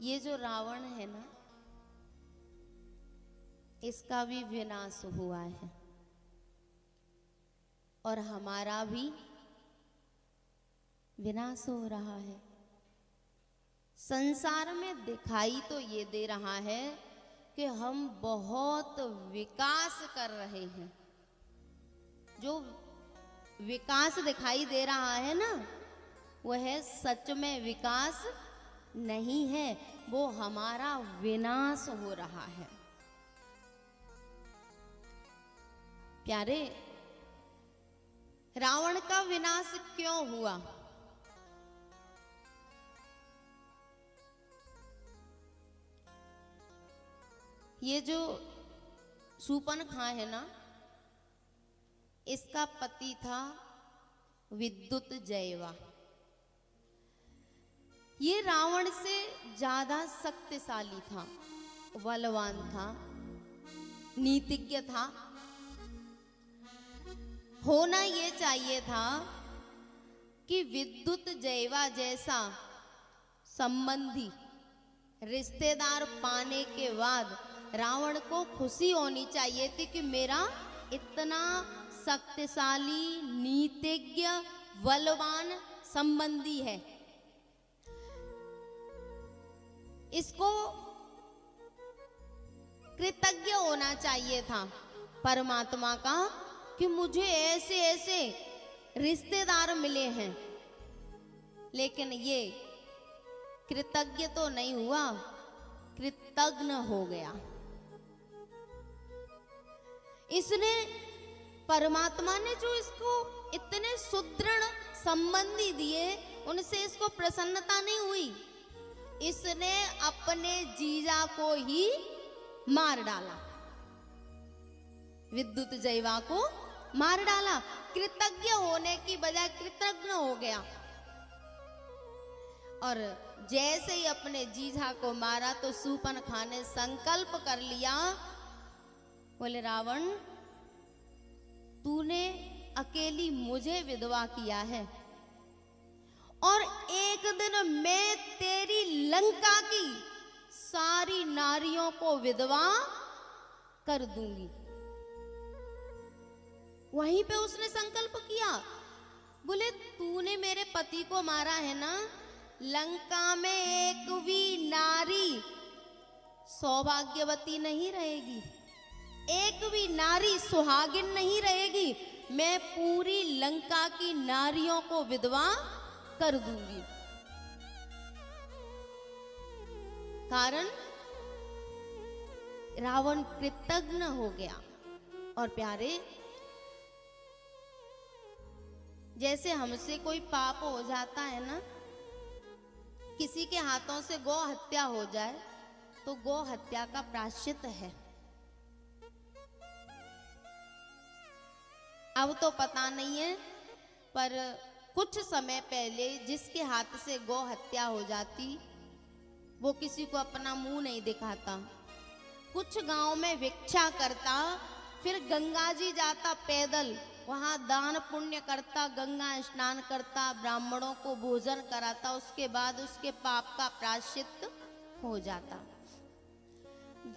ये जो रावण है ना, इसका भी विनाश हुआ है और हमारा भी विनाश हो रहा है। संसार में दिखाई तो ये दे रहा है कि हम बहुत विकास कर रहे हैं। जो विकास दिखाई दे रहा है ना, वह सच में विकास नहीं है, वो हमारा विनाश हो रहा है। प्यारे, रावण का विनाश क्यों हुआ? ये जो शूर्पणखा है ना, इसका पति था विद्युत जयवा। ये रावण से ज्यादा शक्तिशाली था, बलवान था, नीतिज्ञ था। होना ये चाहिए था कि विद्युत जयवा जैसा संबंधी रिश्तेदार पाने के बाद रावण को खुशी होनी चाहिए थी कि मेरा इतना शक्तिशाली, नीतिज्ञ, बलवान संबंधी है। इसको कृतज्ञ होना चाहिए था परमात्मा का कि मुझे ऐसे ऐसे रिश्तेदार मिले हैं। लेकिन ये कृतज्ञ तो नहीं हुआ, कृतघ्न हो गया। इसने, परमात्मा ने जो इसको इतने सुदृढ़ संबंधी दिए, उनसे इसको प्रसन्नता नहीं हुई। इसने अपने जीजा को ही मार डाला, विद्युत जयवा को मार डाला। कृतज्ञ होने की बजाय कृतघ्न हो गया। और जैसे ही अपने जीजा को मारा तो शूर्पणखा ने संकल्प कर लिया, बोले रावण, तूने अकेली मुझे विधवा किया है और एक दिन मैं तेरी लंका की सारी नारियों को विधवा कर दूंगी। वहीं पे उसने संकल्प किया, बोले तूने मेरे पति को मारा है ना, लंका में एक भी नारी सौभाग्यवती नहीं रहेगी, एक भी नारी सुहागिन नहीं रहेगी। मैं पूरी लंका की नारियों को विधवा कर दूंगी। कारण रावण कृतघ्न हो गया। और प्यारे, जैसे हमसे कोई पाप हो जाता है ना, किसी के हाथों से गौ हत्या हो जाए तो गौ हत्या का प्रायश्चित है। अब तो पता नहीं है, पर कुछ समय पहले जिसके हाथ से गौ हत्या हो जाती, वो किसी को अपना मुंह नहीं दिखाता, कुछ गांव में भिक्षा करता, फिर गंगा जी जाता पैदल, वहां दान पुण्य करता, गंगा स्नान करता, ब्राह्मणों को भोजन कराता, उसके बाद उसके पाप का प्रायश्चित हो जाता।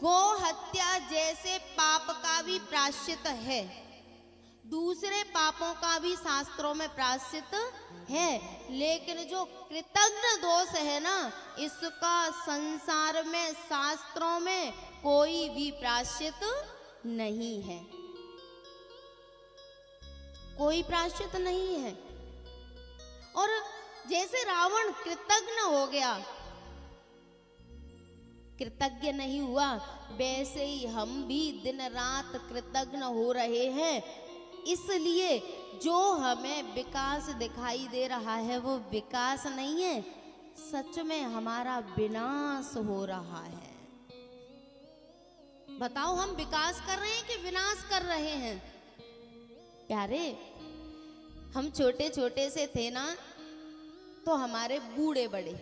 गौ हत्या जैसे पाप का भी प्रायश्चित है, दूसरे पापों का भी शास्त्रों में प्रायश्चित है, लेकिन जो कृतघ्न दोष है ना, इसका संसार में, शास्त्रों में कोई भी प्रायश्चित नहीं है, कोई प्रायश्चित नहीं है। और जैसे रावण कृतघ्न हो गया, कृतज्ञ नहीं हुआ, वैसे ही हम भी दिन रात कृतघ्न हो रहे हैं। इसलिए जो हमें विकास दिखाई दे रहा है वो विकास नहीं है, सच में हमारा विनाश हो रहा है। बताओ, हम विकास कर रहे हैं कि विनाश कर रहे हैं? प्यारे, हम छोटे छोटे से थे ना, तो हमारे बूढ़े बड़े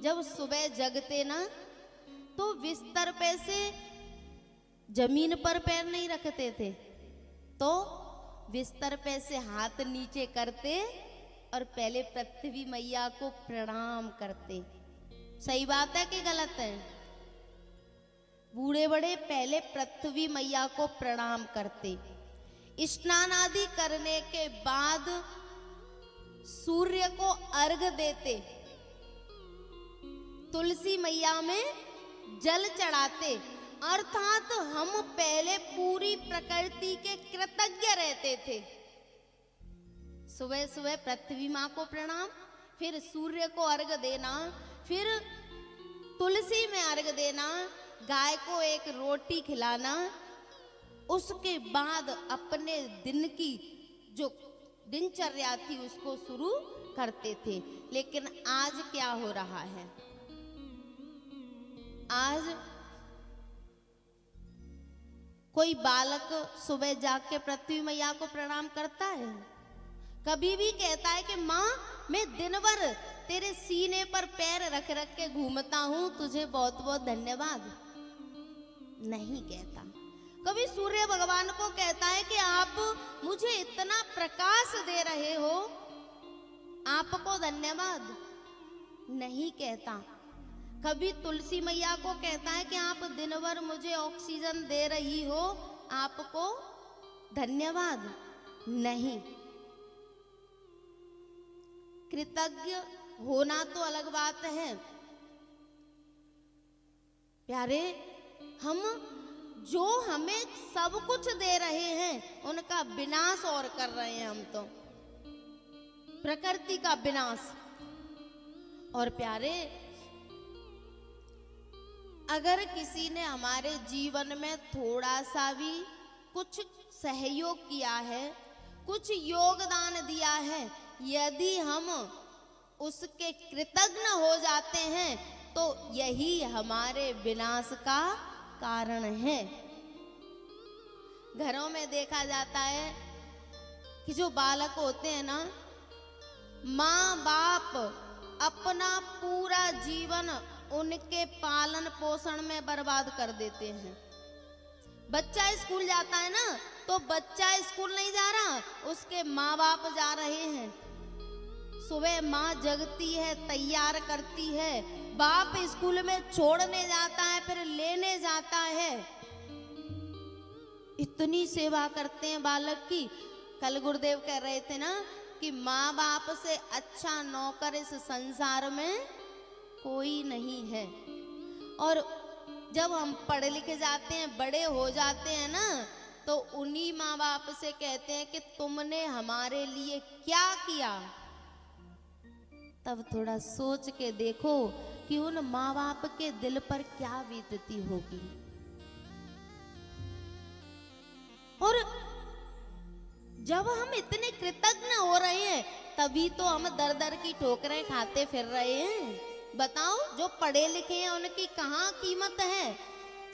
जब सुबह जगते ना, तो बिस्तर पे से जमीन पर पैर नहीं रखते थे, तो बिस्तर पे से हाथ नीचे करते और पहले पृथ्वी मैया को प्रणाम करते, सही बात है कि गलत है? बूढ़े बड़े पहले पृथ्वी मैया को प्रणाम करते, स्नान आदि करने के बाद सूर्य को अर्घ देते, तुलसी मैया में जल चढ़ाते, अर्थात हम पहले पूरी प्रकृति के कृतज्ञ रहते थे। सुबह सुबह पृथ्वी माँ को प्रणाम, फिर सूर्य को अर्घ देना, फिर तुलसी में अर्घ देना, गाय को एक रोटी खिलाना, उसके बाद अपने दिन की जो दिनचर्या थी उसको शुरू करते थे। लेकिन आज क्या हो रहा है? आज कोई बालक सुबह जाग के पृथ्वी मैया को प्रणाम करता है? कभी भी कहता है कि माँ मैं दिन भर तेरे सीने पर पैर रख रख के घूमता हूं, तुझे बहुत बहुत धन्यवाद? नहीं कहता। कभी सूर्य भगवान को कहता है कि आप मुझे इतना प्रकाश दे रहे हो, आपको धन्यवाद? नहीं कहता। कभी तुलसी मैया को कहता है कि आप दिन भर मुझे ऑक्सीजन दे रही हो, आपको धन्यवाद? नहीं। कृतज्ञ होना तो अलग बात है प्यारे, हम जो हमें सब कुछ दे रहे हैं उनका विनाश और कर रहे हैं हम तो, प्रकृति का विनाश। और प्यारे, अगर किसी ने हमारे जीवन में थोड़ा सा भी कुछ सहयोग किया है, कुछ योगदान दिया है, यदि हम उसके कृतज्ञ हो जाते हैं तो यही हमारे विनाश का कारण है। घरों में देखा जाता है कि जो बालक होते हैं ना, माँ बाप अपना पूरा जीवन उनके पालन पोषण में बर्बाद कर देते हैं। बच्चा स्कूल जाता है ना, तो बच्चा स्कूल नहीं जा रहा, उसके माँ बाप जा रहे हैं। सुबह माँ जगती है, तैयार करती है, बाप स्कूल में छोड़ने जाता है, फिर लेने जाता है। इतनी सेवा करते हैं बालक की। कल गुरुदेव कह रहे थे ना कि माँ बाप से अच्छा नौकर इस संसार में कोई नहीं है। और जब हम पढ़ लिख जाते हैं, बड़े हो जाते हैं ना, तो उन्हीं माँ बाप से कहते हैं कि तुमने हमारे लिए क्या किया। तब थोड़ा सोच के देखो कि उन माँ बाप के दिल पर क्या बीतती होगी। और जब हम इतने कृतज्ञ हो रहे हैं, तभी तो हम दर दर की ठोकरें खाते फिर रहे हैं। बताओ, जो पढ़े लिखे हैं उनकी कहाँ कीमत है?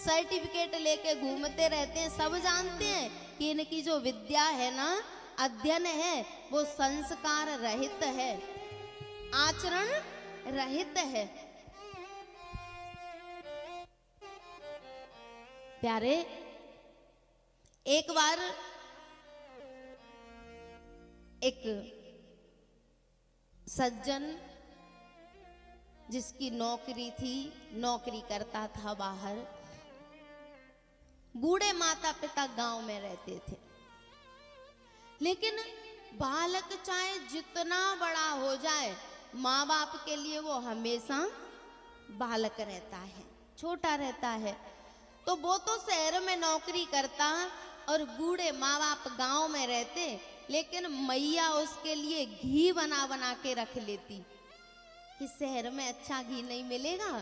सर्टिफिकेट लेके घूमते रहते हैं। सब जानते हैं कि इनकी जो विद्या है ना, अध्ययन है, वो संस्कार रहित है, आचरण रहित है। प्यारे, एक बार एक सज्जन जिसकी नौकरी थी, नौकरी करता था बाहर, बूढ़े माता पिता गांव में रहते थे। लेकिन बालक चाहे जितना बड़ा हो जाए, माँ बाप के लिए वो हमेशा बालक रहता है, छोटा रहता है। तो वो तो शहर में नौकरी करता और बूढ़े माँ बाप गांव में रहते, लेकिन मैया उसके लिए घी बना बना के रख लेती कि शहर में अच्छा घी नहीं मिलेगा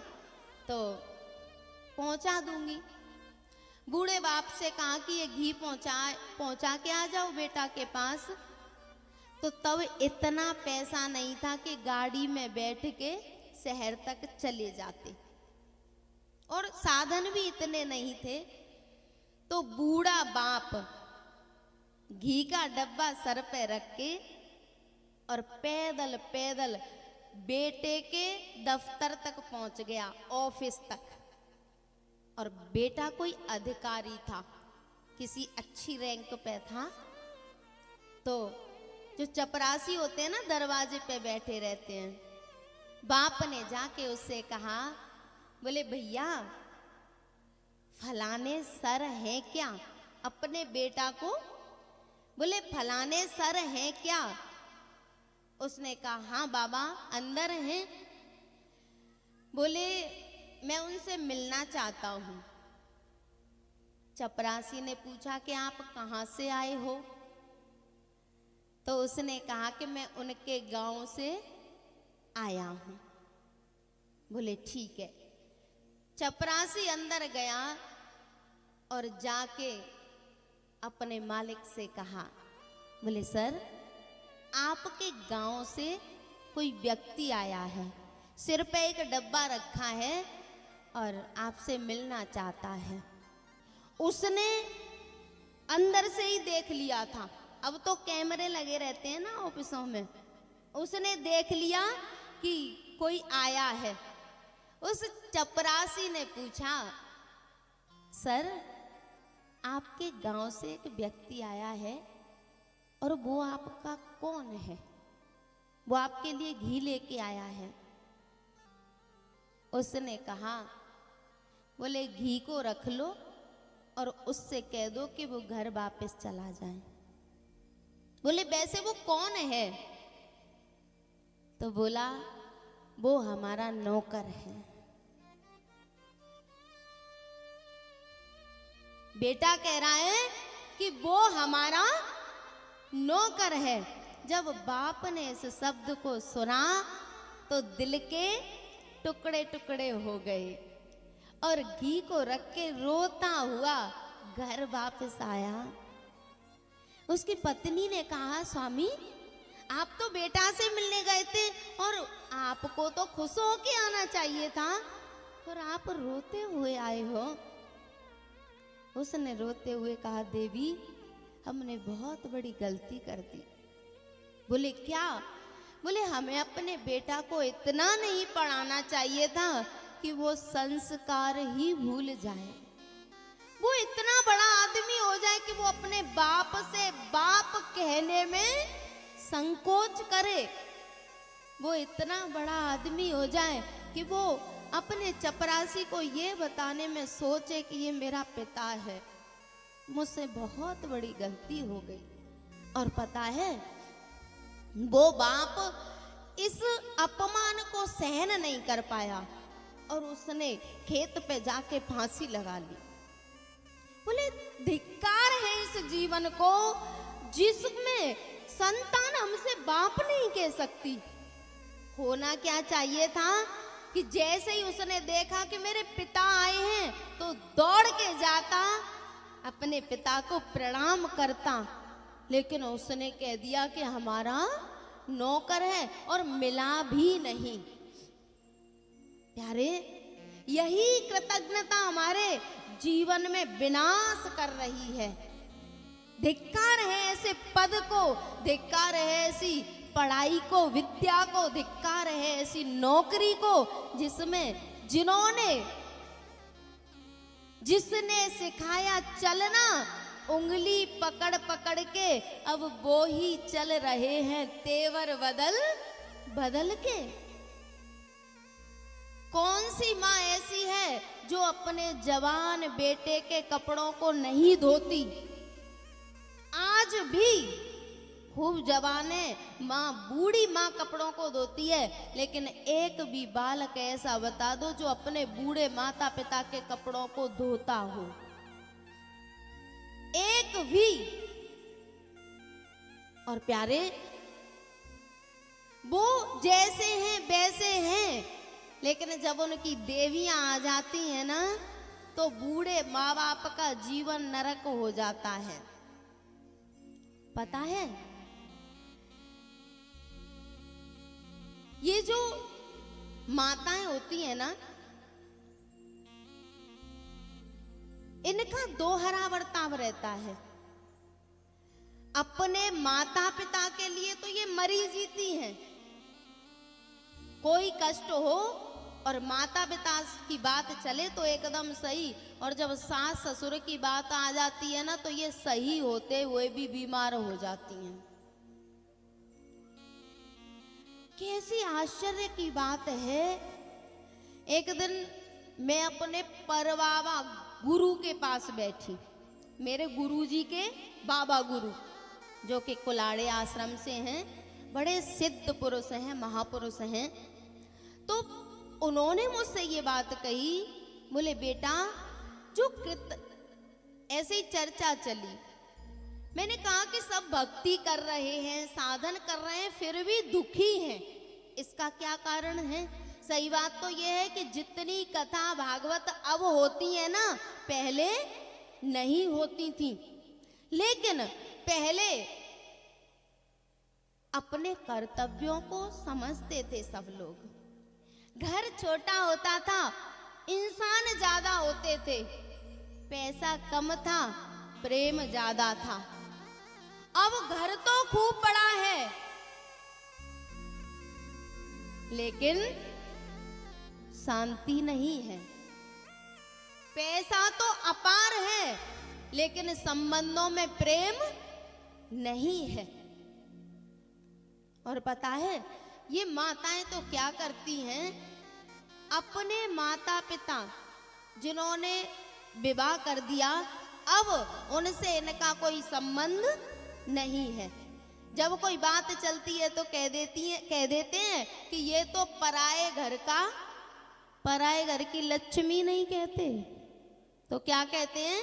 तो पहुंचा दूंगी। बूढ़े बाप से कहा कि ये घी पहुंचा के आ जाओ बेटा के पास। तो तब इतना पैसा नहीं था कि गाड़ी में बैठ के शहर तक चले जाते, और साधन भी इतने नहीं थे। तो बूढ़ा बाप घी का डब्बा सर पे रख के और पैदल पैदल बेटे के दफ्तर तक पहुंच गया, ऑफिस तक। और बेटा कोई अधिकारी था, किसी अच्छी रैंक पे था। तो जो चपरासी होते हैं ना, दरवाजे पे बैठे रहते हैं, बाप ने जाके उससे कहा, बोले भैया फलाने सर हैं क्या? अपने बेटा को बोले फलाने सर हैं क्या? उसने कहा हाँ बाबा अंदर हैं। बोले मैं उनसे मिलना चाहता हूं। चपरासी ने पूछा कि आप कहां से आए हो? तो उसने कहा कि मैं उनके गांव से आया हूं। बोले ठीक है। चपरासी अंदर गया और जाके अपने मालिक से कहा, बोले सर आपके गांव से कोई व्यक्ति आया है, सिर पे एक डब्बा रखा है और आपसे मिलना चाहता है। उसने अंदर से ही देख लिया था, अब तो कैमरे लगे रहते हैं ना ऑफिसों में। उसने देख लिया कि कोई आया है। उस चपरासी ने पूछा, सर आपके गांव से एक व्यक्ति आया है और वो आपका कौन है? वो आपके लिए घी लेके आया है। उसने कहा, बोले घी को रख लो और उससे कह दो कि वो घर वापस चला जाए। बोले वैसे वो कौन है? तो बोला वो हमारा नौकर है। बेटा कह रहा है कि वो हमारा नौकर है। जब बाप ने इस शब्द को सुना तो दिल के टुकड़े टुकड़े हो गए और घी को रख के रोता हुआ घर वापस आया। उसकी पत्नी ने कहा, स्वामी आप तो बेटा से मिलने गए थे और आपको तो खुश होके आना चाहिए था और आप रोते हुए आए हो। उसने रोते हुए कहा, देवी हमने बहुत बड़ी गलती कर दी। बोले क्या? बोले हमें अपने बेटा को इतना नहीं पढ़ाना चाहिए था कि वो संस्कार ही भूल जाए। वो इतना बड़ा आदमी हो जाए कि वो अपने बाप से बाप कहने में संकोच करे। वो इतना बड़ा आदमी हो जाए कि वो अपने चपरासी को ये बताने में सोचे कि ये मेरा पिता है। मुझसे बहुत बड़ी गलती हो गई। और पता है वो बाप इस अपमान को सहन नहीं कर पाया और उसने खेत पे जाके फांसी लगा ली। बोले धिक्कार है इस जीवन को जिसमें संतान हमसे बाप नहीं कह सकती। होना क्या चाहिए था कि जैसे ही उसने देखा कि मेरे पिता आए हैं तो दौड़ के जाता, अपने पिता को प्रणाम करता, लेकिन उसने कह दिया कि हमारा नौकर है और मिला भी नहीं। प्यारे, यही कृतज्ञता हमारे जीवन में विनाश कर रही है। धिक्कार है ऐसे पद को, धिक्कार है ऐसी पढ़ाई को, विद्या को, धिक्कार है ऐसी नौकरी को जिसने सिखाया चलना, उंगली पकड़ पकड़ के अब वो ही चल रहे हैं तेवर बदल बदल के। कौन सी माँ ऐसी है जो अपने जवान बेटे के कपड़ों को नहीं धोती? आज भी खूब जवाने माँ, बूढ़ी माँ कपड़ों को धोती है, लेकिन एक भी बालक ऐसा बता दो जो अपने बूढ़े माता पिता के कपड़ों को धोता हो? एक भी। और प्यारे, वो जैसे हैं वैसे हैं, लेकिन जब उनकी देवियां आ जाती हैं ना तो बूढ़े माँ बाप का जीवन नरक हो जाता है। पता है, ये जो माताएं होती हैं ना, इनका दोहरा बर्ताव रहता है। अपने माता पिता के लिए तो ये मरी जीती हैं। कोई कष्ट हो और माता पिता की बात चले तो एकदम सही, और जब सास ससुर की बात आ जाती है ना तो ये सही होते हुए भी बीमार हो जाती हैं। कैसी आश्चर्य की बात है। एक दिन मैं अपने परवावा गुरु के पास बैठी, मेरे गुरुजी के बाबा गुरु जो कि कुलाड़े आश्रम से हैं, बड़े सिद्ध पुरुष हैं, महापुरुष हैं। तो उन्होंने मुझसे ये बात कही, बोले बेटा जो ऐसे ही चर्चा चली, मैंने कहा कि सब भक्ति कर रहे हैं, साधन कर रहे हैं, फिर भी दुखी हैं, इसका क्या कारण है। सही बात तो यह है कि जितनी कथा भागवत अब होती है ना, पहले नहीं होती थी। लेकिन पहले अपने कर्तव्यों को समझते थे सब लोग। घर छोटा होता था, इंसान ज्यादा होते थे, पैसा कम था, प्रेम ज्यादा था। अब घर तो खूब बड़ा है, लेकिन शांति नहीं है। पैसा तो अपार है, लेकिन संबंधों में प्रेम नहीं है। और पता है ये माताएं तो क्या करती हैं, अपने माता पिता जिन्होंने विवाह कर दिया, अब उनसे इनका कोई संबंध नहीं है। जब कोई बात चलती है तो कह देते हैं कि ये तो पराए घर की लक्ष्मी नहीं कहते, तो क्या कहते हैं,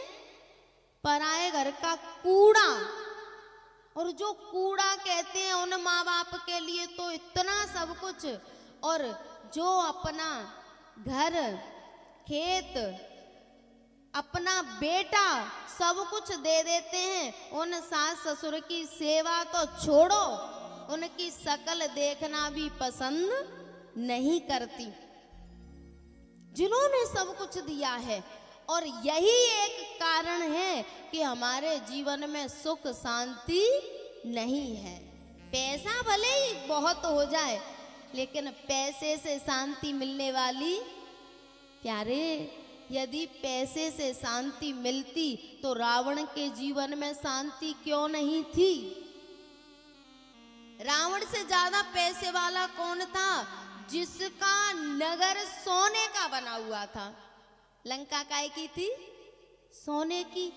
पराए घर का कूड़ा। और जो कूड़ा कहते हैं उन माँ बाप के लिए तो इतना सब कुछ, और जो अपना घर खेत अपना बेटा सब कुछ दे देते हैं, उन सास ससुर की सेवा तो छोड़ो, उनकी शक्ल देखना भी पसंद नहीं करती, जिन्होंने सब कुछ दिया है। और यही एक कारण है कि हमारे जीवन में सुख शांति नहीं है। पैसा भले ही बहुत हो जाए, लेकिन पैसे से शांति मिलने वाली, प्यारे यदि पैसे से शांति मिलती तो रावण के जीवन में शांति क्यों नहीं थी। रावण से ज्यादा पैसे वाला कौन था, जिसका नगर सोने का बना हुआ था। लंका काय की थी, सोने की।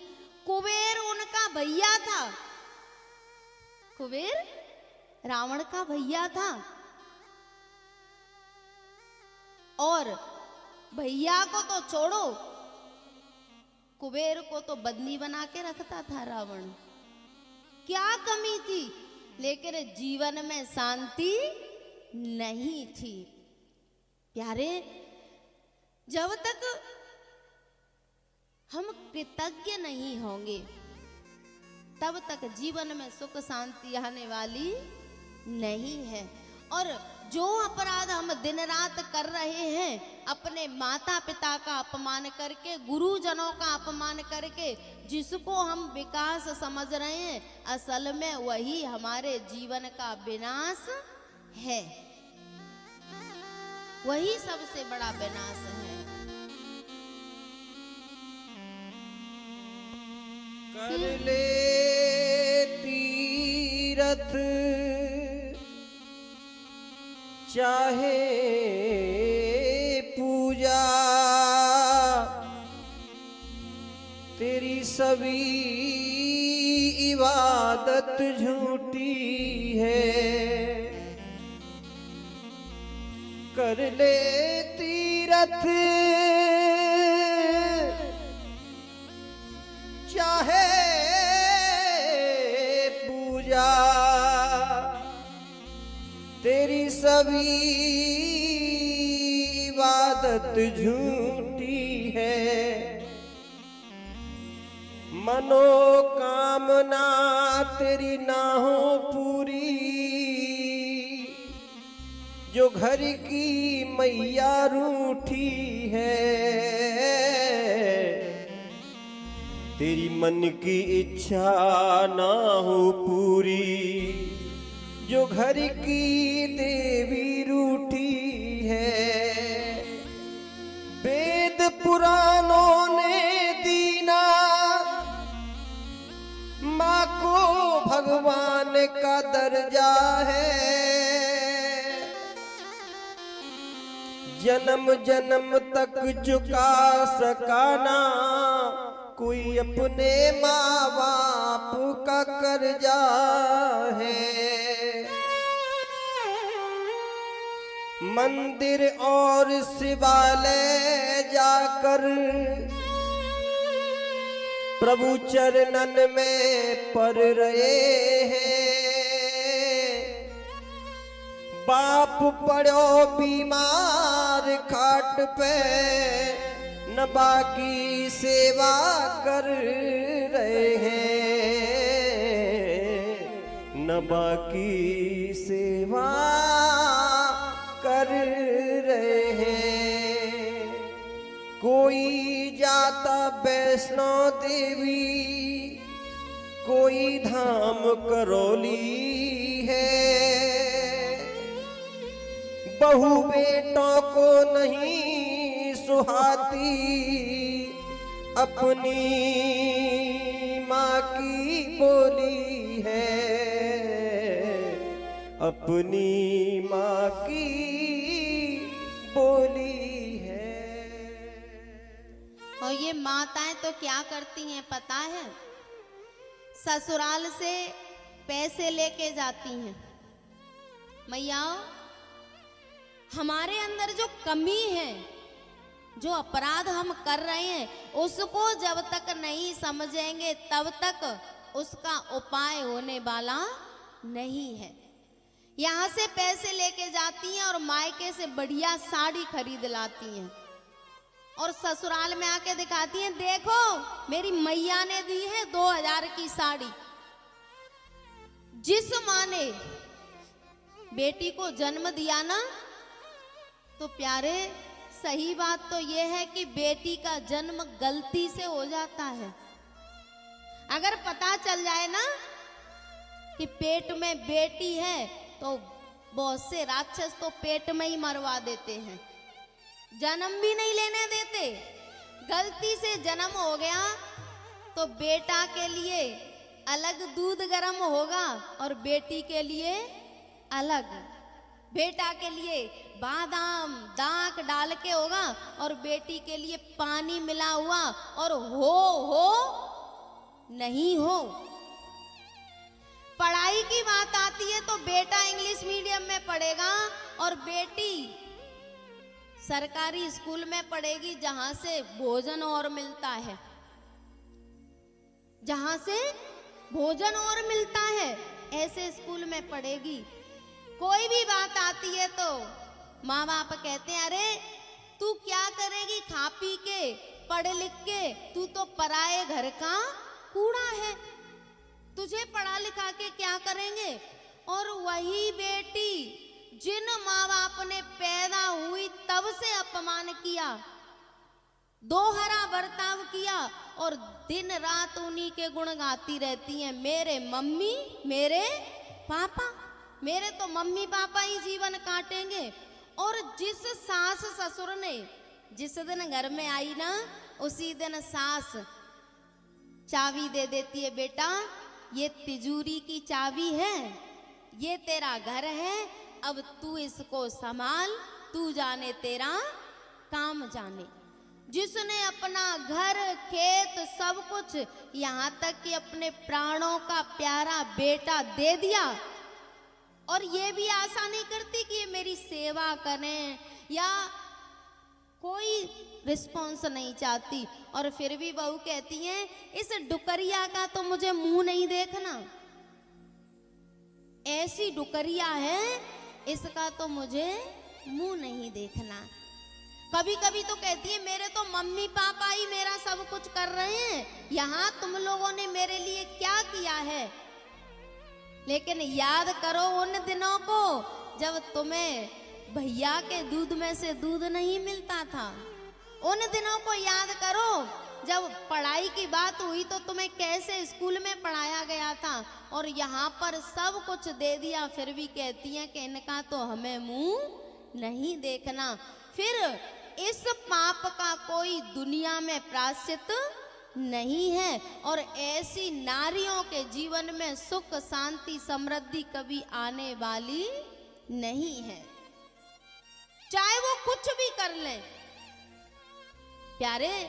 कुबेर उनका भैया था, कुबेर रावण का भैया था, और भैया को तो छोड़ो, कुबेर को तो बदनी बना के रखता था रावण। क्या कमी थी, लेकिन जीवन में शांति नहीं थी। प्यारे जब तक हम कृतज्ञ नहीं होंगे, तब तक जीवन में सुख शांति आने वाली नहीं है। और जो अपराध हम दिन रात कर रहे हैं, अपने माता पिता का अपमान करके, गुरुजनों का अपमान करके, जिसको हम विकास समझ रहे हैं, असल में वही हमारे जीवन का विनाश है, वही सबसे बड़ा विनाश है। कर ले तीरथ चाहे पूजा, तेरी सभी इबादत झूठी है। कर ले तीरथ चाहे पूजा, तेरी सभी इबादत झूठी है। मनोकामना तेरी ना हो पूरी, जो घर की मैया रूठी है। तेरी मन की इच्छा ना हो पूरी, जो घर की देवी रूठी है। वेद पुराणों ने दीना माँ को भगवान का दर्जा है। जन्म जन्म तक चुका सकाना कोई अपने माँ बाप का कर्जा है। मंदिर और शिवालय जाकर प्रभु चरणन में पड़ रहे हैं। बाप पड़ो बीमार खाट पे न बाकी सेवा कर रहे हैं, न बाकी सेवा कर रहे हैं। कोई जाता वैष्णो देवी, कोई धाम करौली है। बहू बेटों को नहीं सुहाती अपनी माँ की बोली है, अपनी माँ की बोली है। और ये माताएं तो क्या करती हैं पता है? ससुराल से पैसे लेके जाती हैं। मैया, हमारे अंदर जो कमी है, जो अपराध हम कर रहे हैं, उसको जब तक नहीं समझेंगे तब तक उसका उपाय होने वाला नहीं है। यहाँ से पैसे लेके जाती हैं और मायके से बढ़िया साड़ी खरीद लाती हैं और ससुराल में आके दिखाती हैं, देखो मेरी मैया ने दी है 2000 की साड़ी। जिस माँ ने बेटी को जन्म दिया ना, तो प्यारे सही बात तो यह है कि बेटी का जन्म गलती से हो जाता है। अगर पता चल जाए ना कि पेट में बेटी है तो बहुत से राक्षस तो पेट में ही मरवा देते हैं, जन्म भी नहीं लेने देते। गलती से जन्म हो गया तो बेटा के लिए अलग दूध गर्म होगा और बेटी के लिए अलग। बेटा के लिए बादाम दाक डाल के होगा और बेटी के लिए पानी मिला हुआ, और हो नहीं हो। पढ़ाई की बात आती है तो बेटा इंग्लिश मीडियम में पढ़ेगा और बेटी सरकारी स्कूल में पढ़ेगी, जहां से भोजन और मिलता है, जहां से भोजन और मिलता है, ऐसे स्कूल में पढ़ेगी। कोई भी बात आती है तो माँ बाप कहते हैं, अरे तू क्या करेगी खा पी के, पढ़ लिख के, तू तो पराए घर का कूड़ा है, तुझे पढ़ा लिखा के क्या करेंगे। और वही बेटी जिन माँ बाप ने पैदा हुई तब से अपमान किया, दोहरा बर्ताव किया और दिन रात उन्हीं के गुण गाती रहती हैं, मेरे मम्मी मेरे पापा, मेरे तो मम्मी पापा ही जीवन काटेंगे। और जिस सास ससुर ने जिस दिन घर में आई ना, उसी दिन सास चाबी दे देती है, बेटा ये तिजोरी की चाबी है, ये तेरा घर है, अब तू इसको संभाल, तू जाने तेरा काम जाने। जिसने अपना घर खेत सब कुछ, यहाँ तक कि अपने प्राणों का प्यारा बेटा दे दिया, और ये भी आशा नहीं करती कि ये मेरी सेवा करें या कोई रिस्पॉन्स नहीं चाहती, और फिर भी बहू कहती है इस डुकरिया का तो मुझे मुंह नहीं देखना, ऐसी डुकरिया है इसका तो मुझे मुंह नहीं देखना। कभी कभी तो कहती है मेरे तो मम्मी पापा ही मेरा सब कुछ कर रहे हैं, यहाँ तुम लोगों ने मेरे लिए क्या किया है। लेकिन याद करो उन दिनों को जब तुम्हें भैया के दूध में से दूध नहीं मिलता था। उन दिनों को याद करो जब पढ़ाई की बात हुई तो तुम्हें कैसे स्कूल में पढ़ाया गया था, और यहाँ पर सब कुछ दे दिया, फिर भी कहती हैं कि इनका तो हमें मुंह नहीं देखना। फिर इस पाप का कोई दुनिया में प्रायश्चित नहीं है, और ऐसी नारियों के जीवन में सुख शांति समृद्धि कभी आने वाली नहीं है। चाहे वो कुछ भी कर लें। प्यारे,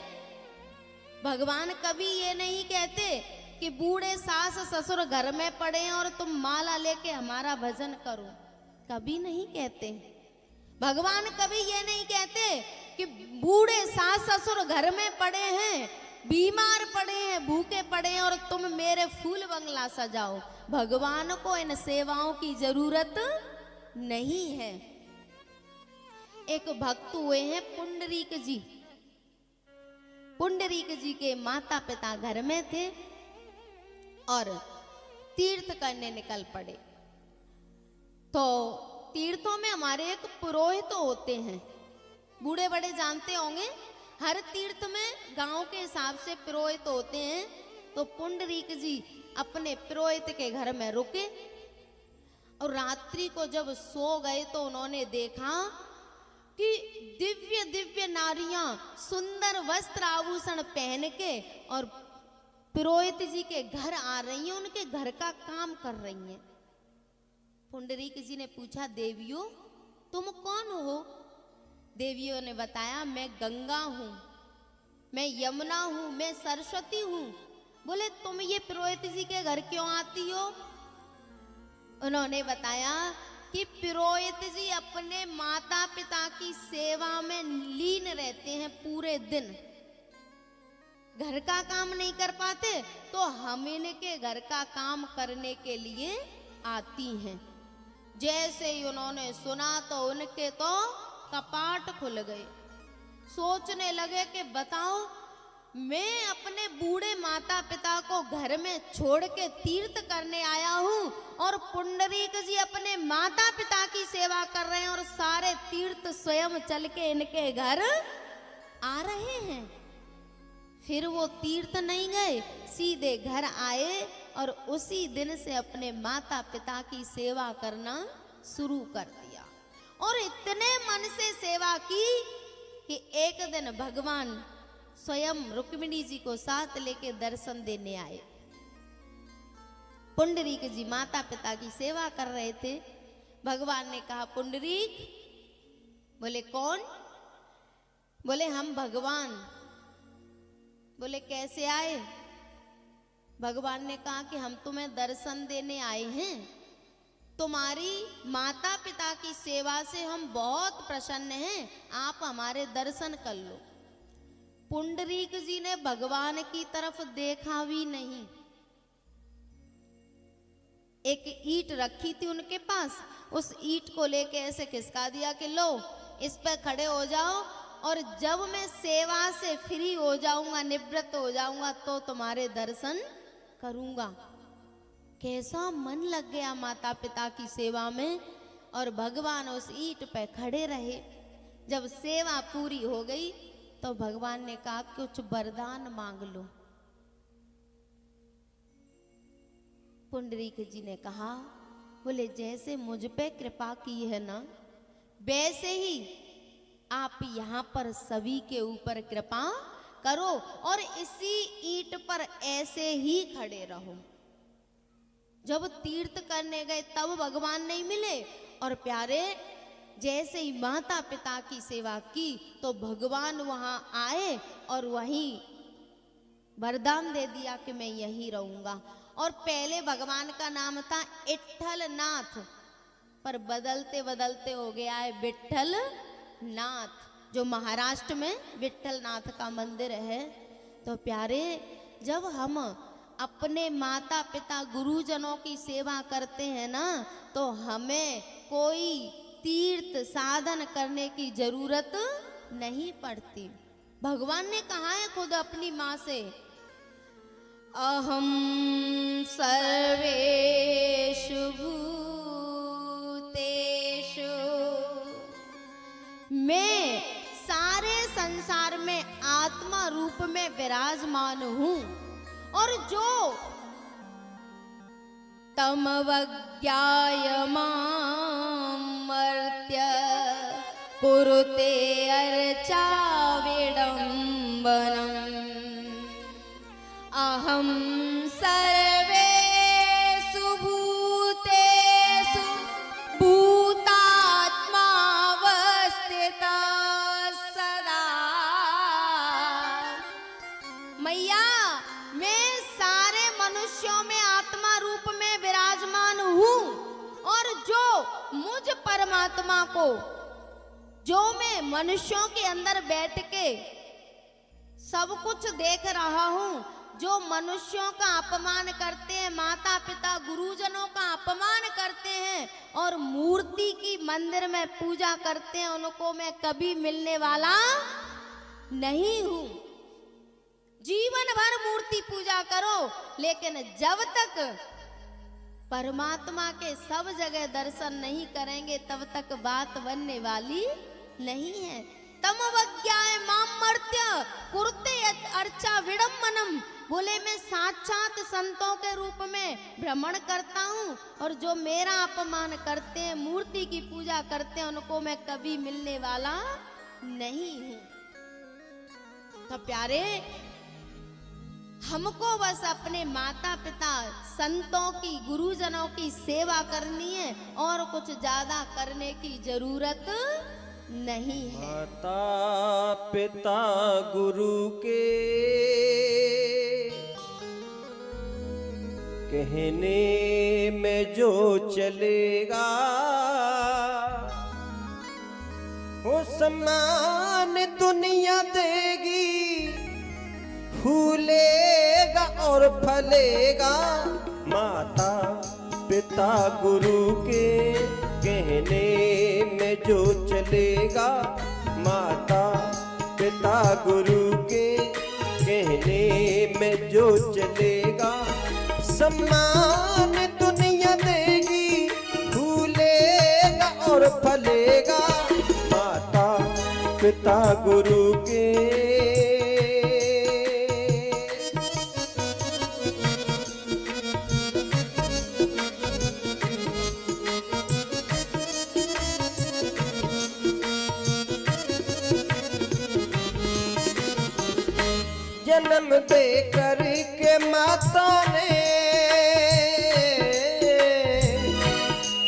भगवान कभी ये नहीं कहते कि बूढ़े सास ससुर घर में पड़े और तुम माला लेके हमारा भजन करो, कभी नहीं कहते। भगवान कभी ये नहीं कहते कि बूढ़े सास ससुर घर में पड़े हैं, बीमार पड़े हैं, भूखे पड़े हैं और तुम मेरे फूल बंगला सजाओ। भगवान को इन सेवाओं की जरूरत नहीं है। एक भक्त हुए हैं पुंडरीक जी। पुंडरीक जी के माता पिता घर में थे और तीर्थ करने निकल पड़े। तो तीर्थों में हमारे एक पुरोहित होते हैं, बूढ़े बड़े जानते होंगे, हर तीर्थ में गांव के हिसाब से पुरोहित होते हैं। तो पुंडरीक जी अपने पुरोहित के घर में रुके और रात्रि को जब सो गए तो उन्होंने देखा कि दिव्य दिव्य नारियां सुंदर वस्त्र आभूषण पहन के और पुरोहित जी के घर आ रही हैं, उनके घर का काम कर रही हैं। पुंडरीक जी ने पूछा, देवियों तुम कौन हो? देवियों ने बताया, मैं गंगा हूं, मैं यमुना हूं, मैं सरस्वती हूं। बोले, तुम ये पुरोहित जी के घर क्यों आती हो? उन्होंने बताया कि पुरोहित जी अपने माता पिता की सेवा में लीन रहते हैं पूरे दिन, घर का काम नहीं कर पाते, तो हम इनके घर का काम करने के लिए आती हैं। जैसे ही उन्होंने सुना तो उनके तो कपाट खुल गए। सोचने लगे कि बताओ, मैं अपने बूढ़े माता पिता को घर में छोड़ के तीर्थ करने आया हूँ और पुंडरीक जी अपने माता पिता की सेवा कर रहे हैं और सारे तीर्थ स्वयं चल के इनके घर आ रहे हैं। फिर वो तीर्थ नहीं गए, सीधे घर आए और उसी दिन से अपने माता पिता की सेवा करना शुरू कर दिया। और इतने मन से सेवा की कि एक दिन भगवान स्वयं रुक्मिणी जी को साथ लेके दर्शन देने आए। पुंडरीक जी माता पिता की सेवा कर रहे थे। भगवान ने कहा, पुंडरीक। बोले, कौन? बोले, हम भगवान। बोले, कैसे आए? भगवान ने कहा कि हम तुम्हें दर्शन देने आए हैं, तुम्हारी माता पिता की सेवा से हम बहुत प्रसन्न हैं, आप हमारे दर्शन कर लो। पुंडरीक जी ने भगवान की तरफ देखा भी नहीं। एक ईंट रखी थी उनके पास, उस ईंट को लेके ऐसे खिसका दिया कि लो इस पे खड़े हो जाओ और जब मैं सेवा से फ्री हो जाऊंगा, निवृत्त हो जाऊंगा, तो तुम्हारे दर्शन करूंगा। कैसा मन लग गया माता पिता की सेवा में और भगवान उस ईंट पे खड़े रहे। जब सेवा पूरी हो गई तो भगवान ने कहा, कुछ वरदान मांग लो। पुंडरीक जी ने कहा, बोले, जैसे मुझ पे कृपा की है ना, वैसे ही आप यहाँ पर सभी के ऊपर कृपा करो और इसी ईंट पर ऐसे ही खड़े रहो। जब तीर्थ करने गए तब भगवान नहीं मिले और प्यारे जैसे ही माता पिता की सेवा की तो भगवान वहां आए और वहीं वरदान दे दिया कि मैं यहीं रहूंगा। और पहले भगवान का नाम था इट्ठल नाथ, पर बदलते बदलते हो गया है विट्ठल नाथ, जो महाराष्ट्र में विट्ठल नाथ का मंदिर है। तो प्यारे, जब हम अपने माता पिता गुरुजनों की सेवा करते हैं ना, तो हमें कोई तीर्थ साधन करने की जरूरत नहीं पड़ती। भगवान ने कहा है खुद अपनी माँ से, अहम सर्वेषु भूतेषु, मैं सारे संसार में आत्मा रूप में विराजमान हूँ और जो तमवज्ञाय मर्त्य कुरुते अर्चा विडम्बनम्, अहं सर्वेषु भूतेषु भूतात्मावस्थितः मैया मैं सारे मनुष्यों में आत्मा रूप में विराजमान हूँ, और जो मुझ परमात्मा को, जो मैं मनुष्यों के अंदर बैठ के सब कुछ देख रहा हूँ, जो मनुष्यों का अपमान करते हैं, माता पिता गुरुजनों का अपमान करते हैं और मूर्ति की मंदिर में पूजा करते हैं, उनको मैं कभी मिलने वाला नहीं हूं। जीवन भर मूर्ति पूजा करो, लेकिन जब तक परमात्मा के सब जगह दर्शन नहीं करेंगे तब तक बात बनने वाली नहीं है। तम अवज्ञाए माम मर्त्य कुरुते अर्चा विडम्बनम, बोले मैं साक्षात संतों के रूप में भ्रमण करता हूँ, और जो मेरा अपमान करते हैं, मूर्ति की पूजा करते हैं, उनको मैं कभी मिलने वाला नहीं हूँ। तो प्यारे, हमको बस अपने माता पिता संतों की, गुरुजनों की सेवा करनी है, और कुछ ज्यादा करने की जरूरत नहीं है। माता पिता गुरु के कहने में जो चलेगा, वो सम्मान दुनिया देगी, फूलेगा और फलेगा। माता पिता गुरु के कहने में जो चलेगा, माता पिता गुरु के कहने में जो चलेगा, सम्मान दुनिया देगी, फूलेगा और फलेगा। माता पिता गुरु के जन्म दे कर के माता ने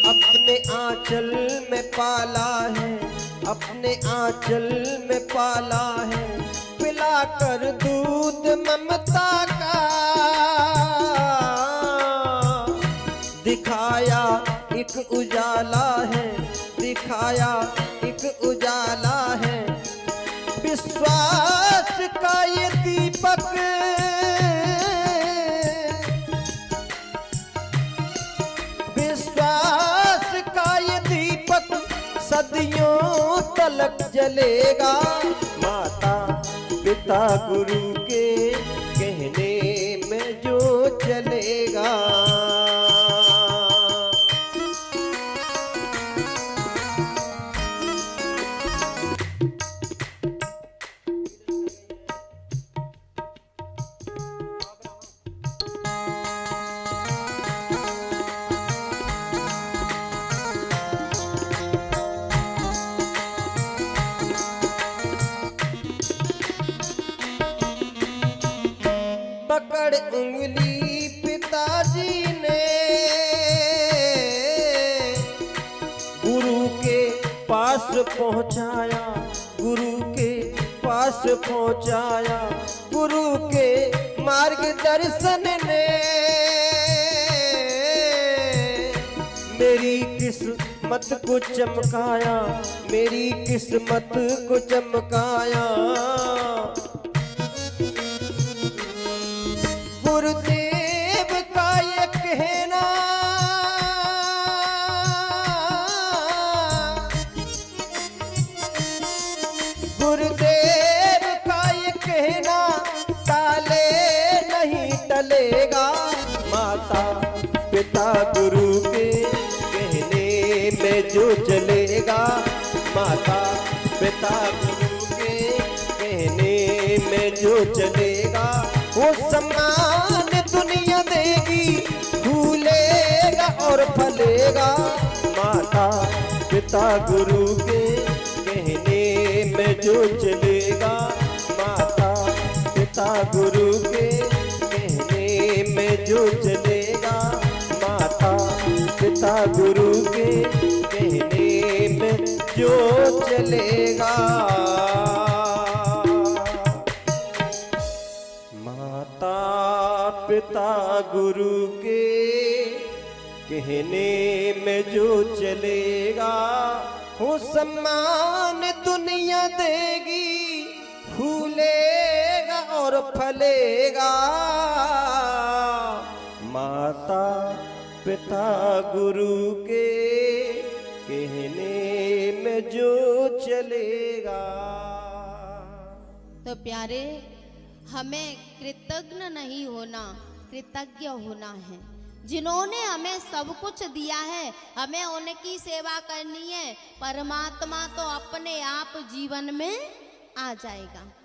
अपने आंचल में पाला है, अपने आंचल में पाला है, पिलाकर दूध ममता का, दिखाया एक उजाला है, दिखाया एक उजाला है। विश्वास का ये दीपक, विश्वास का ये दीपक सदियों तलक जलेगा। माता पिता गुरु के कहने में जो चलेगा। पकड़ उंगली पिताजी ने गुरु के पास पहुंचाया, गुरु के पास पहुंचाया, गुरु के मार्गदर्शन ने मेरी किस्मत को चमकाया, मेरी किस्मत को चमकाया। गुरुदेव का ये कहना, गुरुदेव का ये कहना टाले नहीं टलेगा। माता पिता गुरु के कहने में जो चलेगा, माता पिता गुरु के कहने में जो चलेगा, वो सम्मान दुनिया देगी, फूलेगा और फलेगा। माता पिता गुरु के कहने में जो चलेगा, माता पिता गुरु के कहने में जो चलेगा, माता पिता गुरु के कहने में जो चलेगा। पिता गुरु के कहने में जो चलेगा, हो सम्मान दुनिया देगी, फूलेगा और फलेगा। माता पिता गुरु के कहने में जो चलेगा। तो प्यारे, हमें कृतज्ञ नहीं होना, कृतज्ञ होना है। जिन्होंने हमें सब कुछ दिया है, हमें उनकी सेवा करनी है। परमात्मा तो अपने आप जीवन में आ जाएगा।